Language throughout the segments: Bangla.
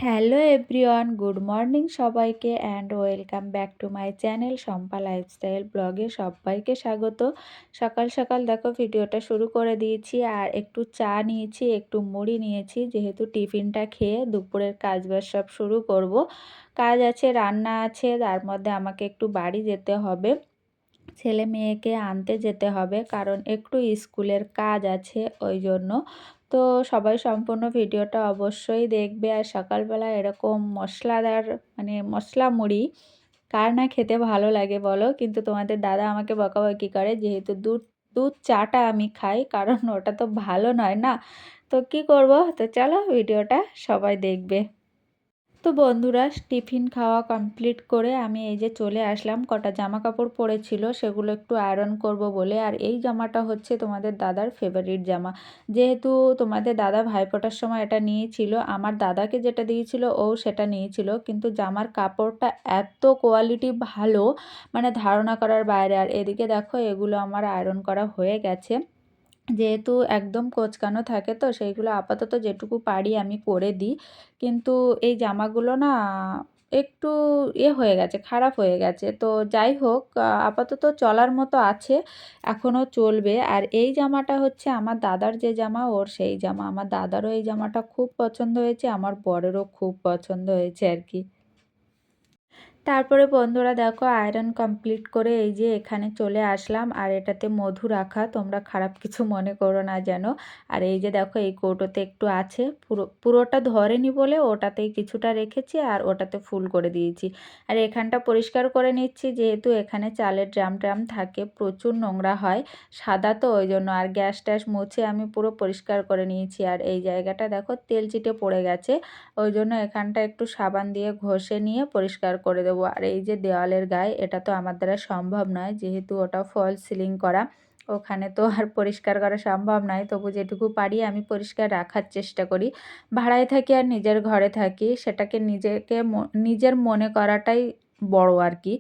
হ্যালো এভরিওয়ান, গুড মর্নিং সবাইকে and welcome back to my channel Shampa lifestyle ব্লগে সবাইকে স্বাগত। সকাল সকাল দেখো ভিডিওটা শুরু করে দিয়েছি আর একটু চা নিয়েছি, একটু মুড়ি নিয়েছি, যেহেতু টিফিনটা খেয়ে দুপুরের কাজবাজ সব শুরু করব। কাজ আছে, রান্না আছে, তার মধ্যে আমাকে একটু বাড়ি যেতে হবে, ছেলে মেয়েকে আনতে যেতে হবে, কারণ একটু স্কুলের কাজ আছে ওই জন্য। তো সবাই সম্পূর্ণ ভিডিওটা অবশ্যই দেখবে। আর সকালবেলা এরকম মশলাদার মানে মশলা মুড়ি কার না খেতে ভালো লাগে বলো, কিন্তু তোমাদের দাদা আমাকে বকাবকি করে যেহেতু দুধ দুধ চাটা আমি খাই, কারণ ওটা তো ভালো নয় না। তো কি করব, তো চলো ভিডিওটা সবাই দেখবে। তো বন্ধুরা, টিফিন খাওয়া কমপ্লিট করে আমি এই যে চলে আসলাম, কটা জামা কাপড় পরেছিল সেগুলো একটু আয়রন করব বলে। আর এই জামাটা হচ্ছে তোমাদের দাদার ফেভারিট জামা, যেহেতু তোমাদের দাদা ভাইফোঁটার সময় এটা নিয়েছিল, আমার দাদাকে যেটা দিয়েছিল ও সেটা নিয়েছিল, কিন্তু জামার কাপড়টা এত কোয়ালিটি ভালো, মানে ধারণা করার বাইরে। আর এদিকে দেখো এগুলো আমার আয়রন করা হয়ে গেছে, যেহেতু একদম কোঁচকানো থাকে তো সেইগুলো আপাতত যেটুকু পারি আমি করে দিই। কিন্তু এই জামাগুলো না একটু হয়ে গেছে, খারাপ হয়ে গেছে। তো যাই হোক, আপাতত চলার মতো আছে, এখনও চলবে। আর এই জামাটা হচ্ছে আমার দাদার যে জামা, ওর সেই জামা। আমার দাদারও এই জামাটা খুব পছন্দ হয়েছে, আমার বরেরও খুব পছন্দ হয়েছে আর কি। তারপরে বন্ধুরা দেখো আয়রন কমপ্লিট করে এই যে এখানে চলে আসলাম, আর এটাতে মধু রাখা, তোমরা খারাপ কিছু মনে করো না যেন। আর এই যে দেখো এই কৌটোতে একটু আছে, পুরোটা ধরেনি বলে ওটাতেই কিছুটা রেখেছি আর ওটাতে ফুল করে দিয়েছি। আর এখানটা পরিষ্কার করে নিচ্ছি, যেহেতু এখানে চালের ড্রাম ট্রাম থাকে, প্রচুর নোংরা হয়, সাদা তো ওই জন্য। আর গ্যাস ট্যাস মুছে আমি পুরো পরিষ্কার করে নিয়েছি। আর এই জায়গাটা দেখো তেল চিটে পড়ে গেছে, ওই জন্য এখানটা একটু সাবান দিয়ে ঘষে নিয়ে পরিষ্কার করে দেবো। আর এই যে দেওয়ালের গায়ে, এটা তো আমার দ্বারা সম্ভব নয়, যেহেতু ওটা ফল সিলিং করা, ওখানে তো আর পরিষ্কার করা সম্ভব নয়। তবু যেটুকু পারি আমি পরিষ্কার রাখার চেষ্টা করি। ভাড়ায় থাকি আর নিজের ঘরে থাকি, সেটাকে নিজের মনে করাটাই বড় আর কি।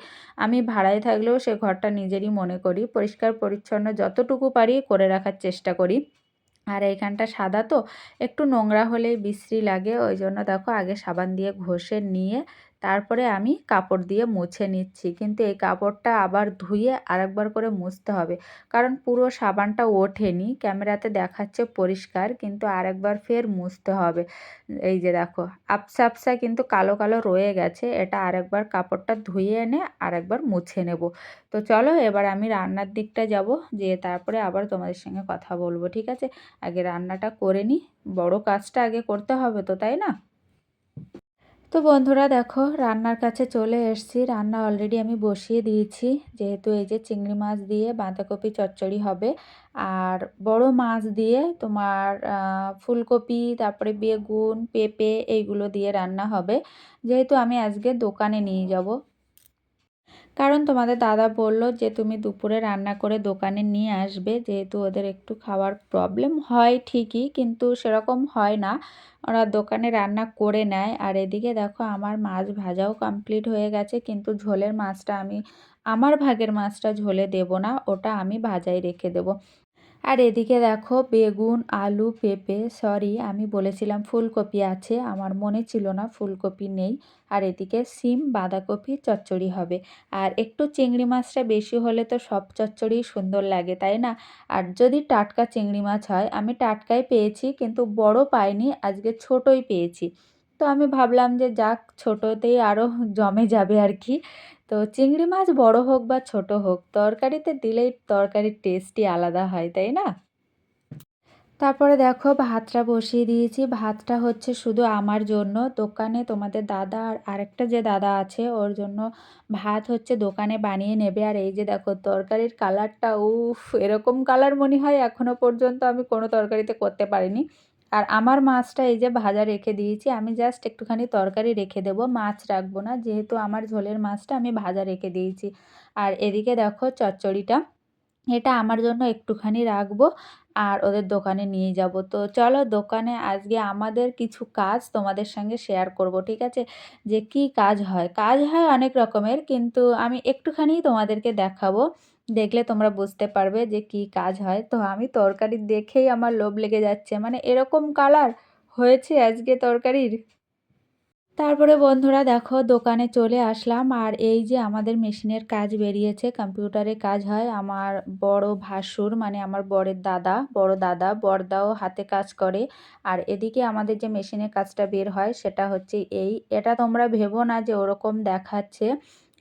আমি ভাড়ায় থাকলেও সে ঘরটা নিজেরই মনে করি, পরিষ্কার পরিচ্ছন্ন যতটুকু পারি করে রাখার চেষ্টা করি। আর এইখানটা সাদা তো একটু নোংরা হলেই বিশ্রী লাগে, ওই জন্য দেখো আগে সাবান দিয়ে ঘষে নিয়ে তারপরে আমি কাপড় দিয়ে মুছে নিচ্ছি। কিন্তু এই কাপড়টা আবার ধুয়ে আরেকবার করে মুছতে হবে, কারণ পুরো সাবানটা ওঠেনি, ক্যামেরাতে দেখাচ্ছে পরিষ্কার, কিন্তু আরেকবার ফের মুছতে হবে। এই যে দেখো আবসা আবসা কিন্তু কালো কালো রয়ে গেছে, এটা আরেকবার কাপড়টা ধুয়ে এনে আরেকবার মুছে নেব। তো চলো এবার আমি রান্নার দিকটা যাব, যেয়ে তারপরে আবার তোমাদের সঙ্গে কথা বলবো, ঠিক আছে? আগে রান্নাটা করে নিই, বড় কাজটা আগে করতে হবে তো, তাই না? তো বন্ধুরা দেখো রান্নার কাছে চলে এসেছি, রান্না অলরেডি আমি বসিয়ে দিয়েছি। যেহেতু এই যে চিংড়ি মাছ দিয়ে বাঁধাকপি চচ্চড়ি হবে, আর বড় মাছ দিয়ে তোমার ফুলকপি, তারপরে বেগুন, পেঁপে এইগুলো দিয়ে রান্না হবে। যেহেতু আমি আজকে দোকানে নিয়ে যাব, কারণ তোমাদের দাদা বলল যে তুমি দুপুরে রান্না করে দোকানে নিয়ে আসবে, যেহেতু ওদের একটু খাওয়ার প্রবলেম হয় ঠিকই, কিন্তু সেরকম হয় না, ওরা দোকানে রান্না করে নেয়। আর এদিকে দেখো আমার মাছ ভাজাও কমপ্লিট হয়ে গেছে, কিন্তু ঝোলের মাছটা আমি, আমার ভাগের মাছটা ঝোলে দেব না, ওটা আমি ভাজাই রেখে দেব। আর এদিকে দেখো বেগুন, আলু, পেঁপে, সরি আমি বলেছিলাম ফুলকপি আছে, আমার মনে ছিল না ফুলকপি নেই। আর এদিকে সিম, বাঁধাকপি চচ্চড়ি হবে। আর একটু চিংড়ি মাছটা বেশি হলে তো সব চচ্চড়ি সুন্দর লাগে, তাই না? আর যদি টাটকা চিংড়ি মাছ হয়, আমি টাটকাই পেয়েছি কিন্তু বড় পাইনি, আজকে ছোটই পেয়েছি। তো আমি ভাবলাম যে যাক, ছোটতেই আরও জমে যাবে আর কি। তো চিংড়ি মাছ বড় হোক বা ছোট হোক, তরকারিতে দিলেই তরকারির টেস্টই আলাদা হয়, তাই না? তারপরে দেখো ভাতটা বসিয়ে দিয়েছি, ভাতটা হচ্ছে শুধু আমার জন্য, দোকানে তোমাদের দাদা আর আরেকটা যে দাদা আছে ওর জন্য ভাত হচ্ছে দোকানে বানিয়ে নেবে। আর এই যে দেখো তরকারির কালারটা, উফ, এরকম কালার মনে হয় এখনো পর্যন্ত আমি কোনো তরকারিতে করতে পারিনি। আর আমার মাছটা এই যে ভাজা রেখে দিয়েছি, আমি জাস্ট একটুখানি তরকারি রেখে দেবো, মাছ রাখবো না, যেহেতু আমার ঝোলের মাছটা আমি ভাজা রেখে দিয়েছি। আর এদিকে দেখো চচ্চড়িটা, এটা আমার জন্য একটুখানি রাখবো আর ওদের দোকানে নিয়ে যাব। তো চলো দোকানে আজকে আমাদের কিছু কাজ তোমাদের সঙ্গে শেয়ার করব, ঠিক আছে? যে কি কাজ হয়, কাজ হয় অনেক রকমের, কিন্তু আমি একটুখানি তোমাদেরকে দেখাবো, দেখলে তোমরা বুঝতে পারবে যে কি কাজ হয়। তো আমি তরকারি দেখেই আমার লোভ লেগে যাচ্ছে, মানে এরকম কালার হয়েছে আজকে তরকারির। তারপরে বন্ধুরা দেখো দোকানে চলে আসলাম, আর এই যে আমাদের মেশিনের কাজ বেরিয়েছে, কম্পিউটারে কাজ হয়। আমার বড় ভাসুর মানে আমার বরের দাদা, বড় দাদা, বড়দাও হাতে কাজ করে। আর এদিকে আমাদের যে মেশিনের কাজটা বের হয় সেটা হচ্ছে এটা তোমরা ভেবো না যে ওরকম দেখাচ্ছে।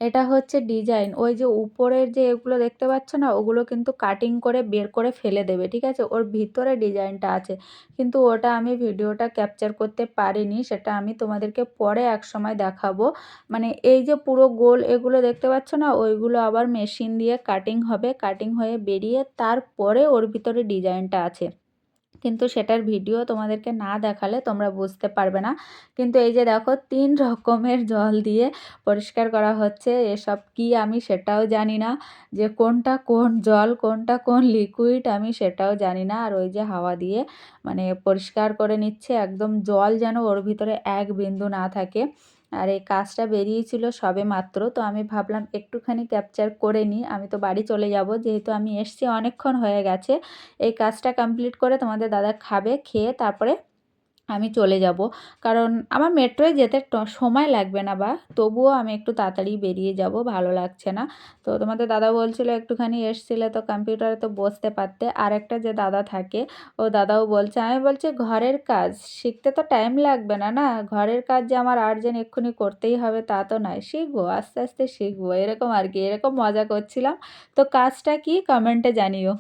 এটা হচ্ছে ডিজাইন, ওই যে উপরের যে এগুলো দেখতে পাচ্ছ না, ওগুলো কিন্তু কাটিং করে বের করে ফেলে দেবে, ঠিক আছে? ওর ভিতরে ডিজাইনটা আছে, কিন্তু ওটা আমি ভিডিওটা ক্যাপচার করতে পারিনি, সেটা আমি তোমাদেরকে পরে একসময় দেখাবো। মানে এই যে পুরো গোল এগুলো দেখতে পাচ্ছ না, ওইগুলো আবার মেশিন দিয়ে কাটিং হবে, কাটিং হয়ে বেরিয়ে তারপরে ওর ভিতরে ডিজাইনটা আছে। কিন্তু সেটার ভিডিও তোমাদেরকে না দেখালে তোমরা বুঝতে পারবে না। কিন্তু এই যে দেখো 3 রকমের জল দিয়ে পরিষ্কার করা হচ্ছে। এসব কি আমি সেটাও জানি না, যে কোনটা কোন জল, কোনটা কোন লিকুইড আমি সেটাও জানি না। আর ওই যে হাওয়া দিয়ে মানে পরিষ্কার করে নিচ্ছে, একদম জল যেন ওর ভিতরে এক বিন্দু না থাকে। আর এই কাজটা বেরিয়েছিল সবে মাত্র, তো আমি ভাবলাম একটুখানি ক্যাপচার করে নিই। আমি তো বাড়ি চলে যাব, যেহেতু আমি এসছি অনেকক্ষণ হয়ে গেছে। এই কাজটা কমপ্লিট করে তোমাদের দাদা খাবে, খেয়ে তারপরে আমি চলে যাব। কারণ আমার মেট্রোয় যেতে সময় লাগবে না, বা তবুও আমি একটু তাড়াতাড়ি বেরিয়ে যাব, ভালো লাগছে না। তো তোমাদের দাদা বলছিল একটুখানি এসছিলে তো কম্পিউটারে তো বসতে পারতে। আর একটা যে দাদা থাকে, ও দাদাও বলছে, আমি বলছি ঘরের কাজ শিখতে তো টাইম লাগবে না, না ঘরের কাজ যে আমার আর্জেন্ট এক্ষুনি করতেই হবে তা তো নয়, শিখবো আস্তে আস্তে শিখবো, এরকম আর কি, এরকম মজা করছিলাম। তো কাজটা কি কমেন্টে জানিও।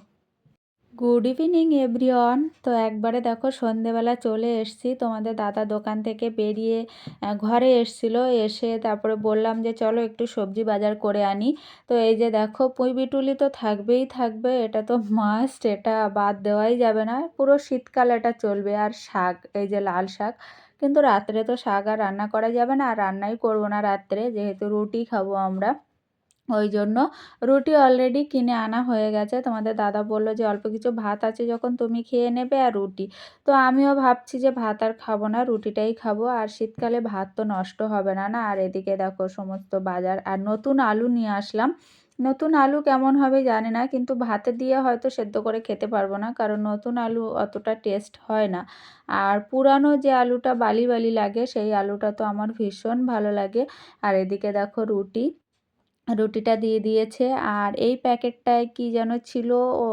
Good evening everyone. তো একবারে দেখো সন্ধেবেলা চলে এসেছি, তোমাদের দাদা দোকান থেকে বেরিয়ে ঘরে এসছিল, এসে তারপরে বললাম যে চলো একটু সবজি বাজার করে আনি। তো এই যে দেখো পুঁই বিটুলি তো থাকবেই থাকবে, এটা তো মাস্ট, এটা বাদ দেওয়াই যাবে না, পুরো শীতকাল এটা চলবে। আর শাক, এই যে লাল শাক, কিন্তু রাত্রে তো শাক আর রান্না করা যাবে না, আর রান্নাই করবো না রাত্রে, যেহেতু রুটি খাবো আমরা। ওই জন্য রুটি অলরেডি কিনে আনা হয়ে গেছে। তোমাদের দাদা বলল যে অল্প কিছু ভাত আছে যখন তুমি খেয়ে নেবে আর রুটি। তো আমিও ভাবছি যে ভাত আর খাবো না, রুটিটাই খাবো। আর শীতকালে ভাত তো নষ্ট হবে না, না? আর এদিকে দেখো সমস্ত বাজার, আর নতুন আলু নিয়ে আসলাম। নতুন আলু কেমন হবে জানি না, কিন্তু ভাতে দিয়ে হয়তো সেদ্ধ করে খেতে পারবো না, কারণ নতুন আলু অতটা টেস্ট হয় না। আর পুরানো যে আলুটা বালি বালি লাগে, সেই আলুটা তো আমার ভীষণ ভালো লাগে। আর এদিকে দেখো রুটিটা দিয়ে দিয়েছে। আর এই প্যাকেটটায় কি যেন ছিল, ও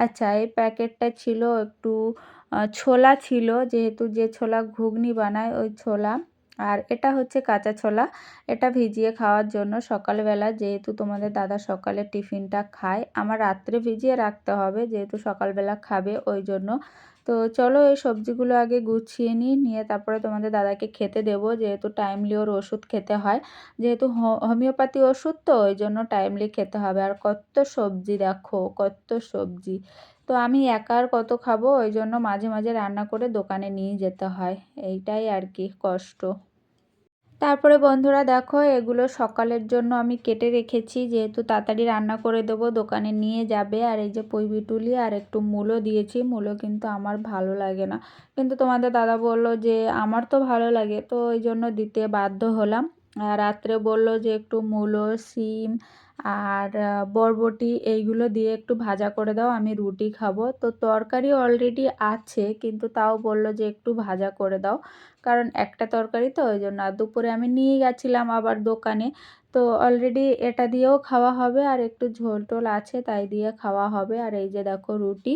আচ্ছা, এই প্যাকেটটা ছিল একটু ছোলা ছিল, যেহেতু যে ছোলা ঘুগনি বানায় ওই ছোলা। আর এটা হচ্ছে কাঁচা ছোলা, এটা ভিজিয়ে খাওয়ার জন্য সকালবেলা, যেহেতু তোমাদের দাদা সকালে টিফিনটা খায়, আমার রাত্রে ভিজিয়ে রাখতে হবে, যেহেতু সকালবেলা খাবে ওই জন্য। তো চলো এই সবজিগুলো আগে গুছিয়ে নিই, নিয়ে তারপরে তোমাদের দাদাকে খেতে দেবো, যেহেতু টাইমলি ওর ওষুধ খেতে হয়, যেহেতু হোমিওপ্যাথি ওষুধ, তো ওই জন্য টাইমলি খেতে হবে। আর কত সবজি দেখো, কত সবজি, তো আমি একা আর কত খাবো, ওই জন্য মাঝে মাঝে রান্না করে দোকানে নিয়ে যেতে হয়, এইটাই আর কি কষ্ট। তারপরে বন্ধুরা দেখো এগুলো সকালের জন্য আমি কেটে রেখেছি, যেহেতু তাড়াতাড়ি রান্না করে দেবো, দোকানে নিয়ে যাবে। আর এই যে পুঁই বিটুলি আর একটু মূলো দিয়েছি, মূলো কিন্তু আমার ভালো লাগে না, কিন্তু তোমাদের দাদা বলল যে আমার তো ভালো লাগে, তো ওই জন্য দিতে বাধ্য হলাম। আর রাত্রে বলল যে একটু মূলো, শিম আর বরবটি এইগুলো দিয়ে একটু ভাজা করে দাও, আমি রুটি খাবো। তো তরকারি অলরেডি আছে, কিন্তু তাও বলল যে একটু ভাজা করে দাও, কারণ একটা তরকারি তো ওই জন্য। আর দুপুরে আমি নিয়ে গেছিলাম আবার দোকানে, তো অলরেডি এটা দিয়েও খাওয়া হবে, আর একটু ঝোল টোল আছে তাই দিয়ে খাওয়া হবে। আর এই যে দেখো রুটি,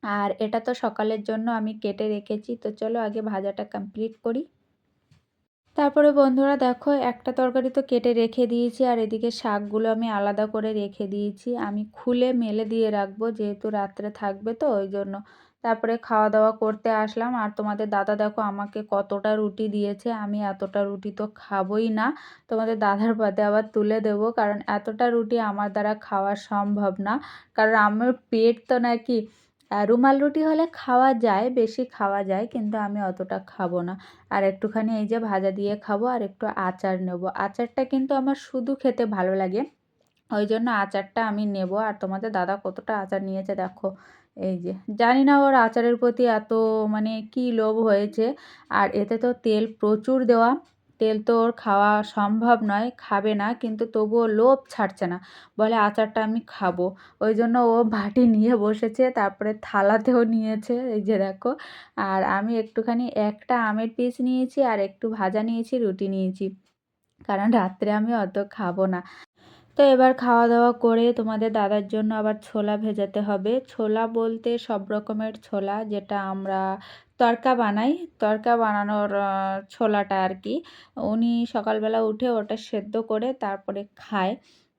আর এটা তো সকালের জন্য আমি কেটে রেখেছি। তো চলো আগে ভাজাটা কমপ্লিট করি। তারপরে বন্ধুরা দেখো একটা তরকারি তো কেটে রেখে দিয়েছি, আর এদিকে শাকগুলো আমি আলাদা করে রেখে দিয়েছি, আমি খুলে মেলে দিয়ে রাখবো, যেহেতু রাত্রে থাকবে তো ওই জন্য। তারপরে খাওয়া দাওয়া করতে আসলাম, আর তোমাদের দাদা দেখো আমাকে কতটা রুটি দিয়েছে, আমি এতটা রুটি তো খাবোই না, তোমাদের দাদার পাতে আবার তুলে দেবো, কারণ এতটা রুটি আমার দ্বারা খাওয়া সম্ভব না। কারণ আমার পেট তো নাকি, রুমাল রুটি হলে খাওয়া যায়, বেশি খাওয়া যায়, কিন্তু আমি অতটা খাবো না। আর একটুখানি এই যে ভাজা দিয়ে খাবো, আর একটু আচার নেব, আচারটা কিন্তু আমার শুধু খেতে ভালো লাগে, ওই জন্য আচারটা আমি নেব। আর তোমাদের দাদা কতটা আচার নিয়েছে দেখো, এই যে, জানি না ওর আচারের প্রতি এত মানে কি লোভ হয়েছে। আর এতে তো তেল প্রচুর দেওয়া, তেল তো ওর খাওয়া সম্ভব নয়, খাবে না, কিন্তু তবুও লোভ ছাড়ছে না, বলে আচারটা আমি খাবো। ওই জন্য ও বাটি নিয়ে বসেছে, তারপরে থালাতেও নিয়েছে, এই যে দেখো। আর আমি একটুখানি একটা আমের পিস নিয়েছি আর একটু ভাজা নিয়েছি, রুটি নিয়েছি, কারণ রাত্রে আমি অত খাবো না। তো এবার খাওয়া দাওয়া করে তোমাদের দাদার জন্য আবার ছোলা ভেজাতে হবে। ছোলা বলতে সব রকমের ছোলা, যেটা আমরা তড়কা বানাই, তড়কা বানানোর ছোলাটা আর কি। উনি সকালবেলা উঠে ওটা সেদ্ধ করে তারপরে খায়,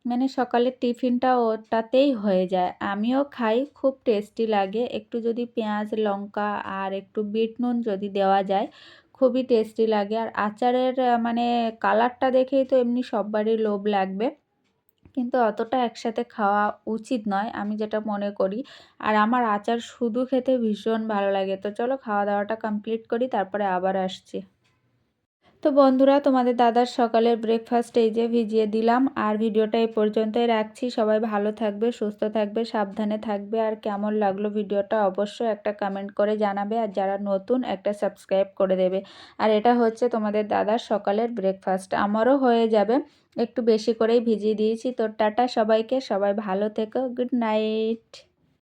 মানে সকালের টিফিনটা ওটাতেই হয়ে যায়। আমিও খাই, খুব টেস্টি লাগে। একটু যদি পেঁয়াজ লঙ্কা আর একটু বিট নুন যদি দেওয়া যায়, খুবই টেস্টি লাগে। আর আচারের মানে কালারটা দেখেই তো এমনি সববারই লোভ লাগবে, কিন্তু অতটা একসাথে খাওয়া উচিত নয়, আমি যেটা মনে করি। আর আমার আচার শুধু খেতে ভীষণ ভালো লাগে। তো চলো খাওয়া দাওয়াটা কমপ্লিট করি, তারপরে আবার আসছি। তো বন্ধুরা, তোমাদের দাদার সকালের ব্রেকফাস্ট এই যে ভিজিয়ে দিলাম, আর ভিডিওটা এই পর্যন্তই রাখছি। সবাই ভালো থাকবে, সুস্থ থাকবে, সাবধানে থাকবে। আর কেমন লাগলো ভিডিওটা অবশ্যই একটা কমেন্ট করে জানাবে, আর যারা নতুন একটা সাবস্ক্রাইব করে দেবে। আর এটা হচ্ছে তোমাদের দাদার সকালের ব্রেকফাস্ট, আমারও হয়ে যাবে, একটু বেশি করেই ভিজিয়ে দিয়েছি। তো টাটা সবাইকে, সবাই ভালো থেকো, গুড নাইট।